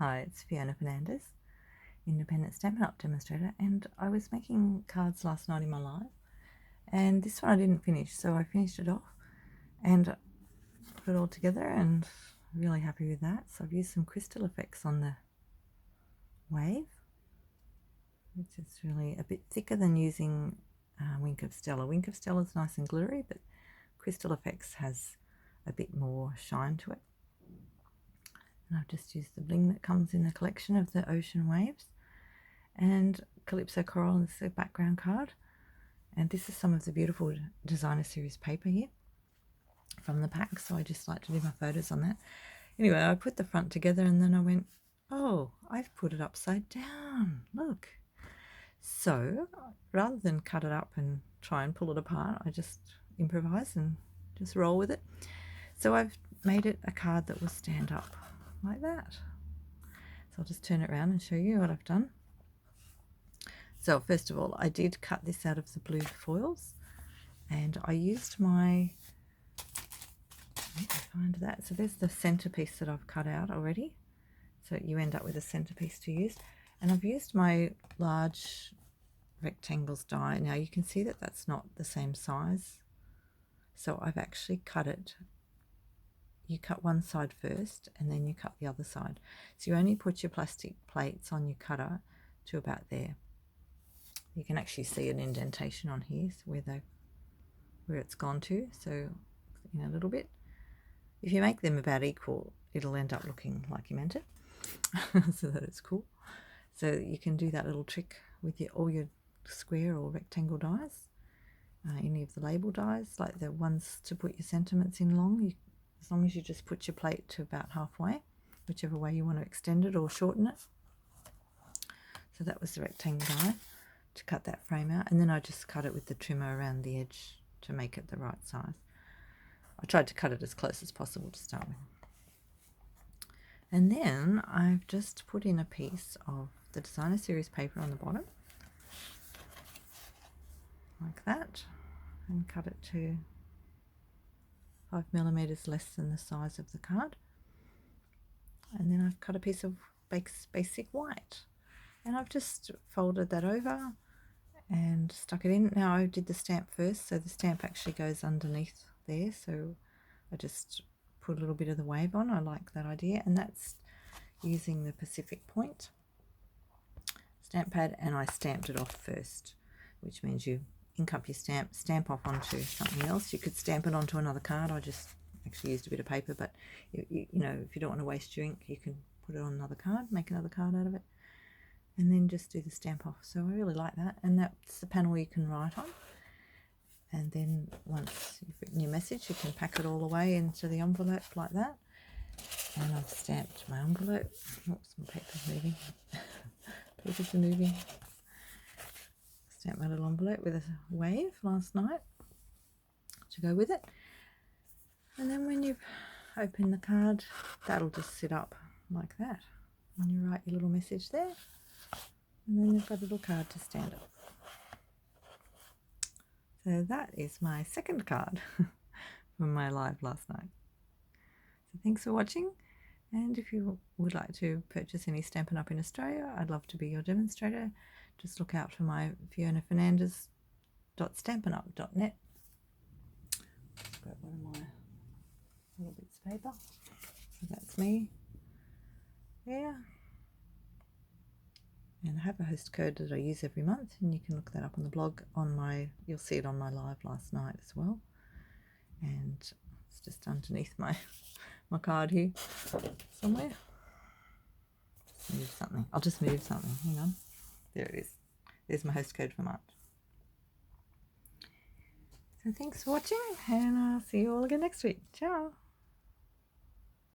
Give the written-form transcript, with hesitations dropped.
Hi, it's Fiona Fernandez, independent Stampin' Up demonstrator, and I was making cards last night in my live, and this one I didn't finish, so I finished it off and put it all together, and I'm really happy with that. So I've used some crystal effects on the wave, which is really a bit thicker than using Wink of Stella. Wink of Stella is nice and glittery, but crystal effects has a bit more shine to it. And I've just used the bling that comes in the collection of the ocean waves, and Calypso Coral is the background card. And this is some of the beautiful designer series paper here from the pack, so I just like to do my photos on that. Anyway, I put the front together and then I went, oh, I've put it upside down, look. So rather than cut it up and try and pull it apart, I just improvise and just roll with it. So I've made it a card that will stand up like that. So I'll just turn it around and show you what I've done. So first of all, I did cut this out of the blue foils, and I used my, let me find that. So there's the centerpiece that I've cut out already. So you end up with a centerpiece to use. And I've used my large rectangles die. Now you can see that that's not the same size. So I've actually cut it. You cut one side first and then you cut the other side. So you only put your plastic plates on your cutter to about there. You can actually see an indentation on here, so where it's gone to, so in a little bit. If you make them about equal, it'll end up looking like you meant it, so that it's cool. So you can do that little trick with all your square or rectangle dies, any of the label dies, like the ones to put your sentiments in long. As long as you just put your plate to about halfway, whichever way you want to extend it or shorten it. So that was the rectangle die to cut that frame out, and then I just cut it with the trimmer around the edge to make it the right size. I tried to cut it as close as possible to start with. And then I've just put in a piece of the designer series paper on the bottom, like that, and cut it to 5mm less than the size of the card. And then I've cut a piece of basic white, and I've just folded that over and stuck it in. Now I did the stamp first, so the stamp actually goes underneath there, so I just put a little bit of the wave on. I like that idea, and that's using the Pacific Point stamp pad, and I stamped it off first, which means you ink up your stamp off onto something else. You could stamp it onto another card. I just actually used a bit of paper, but you know, if you don't want to waste your ink, you can put it on another card, make another card out of it, and then just do the stamp off. So I really like that, and that's the panel you can write on. And then once you've written your message, you can pack it all away into the envelope like that. And I've stamped my envelope. Oops, my paper's moving. Papers are moving. Stamped my little envelope with a wave last night to go with it. And then when you've opened the card, that'll just sit up like that. And you write your little message there. And then you've got a little card to stand up. So that is my second card from my live last night. So thanks for watching. And if you would like to purchase any Stampin' Up in Australia, I'd love to be your demonstrator. Just look out for my FionaFernandez.stampinup.net. I've got one of my little bits of paper. So that's me there. And I have a host code that I use every month, and you can look that up on the blog. You'll see it on my live last night as well. And it's just underneath my card here somewhere. Just move something. I'll just move something. Hang on. There it is. There's my host code for March. So thanks for watching, and I'll see you all again next week. Ciao.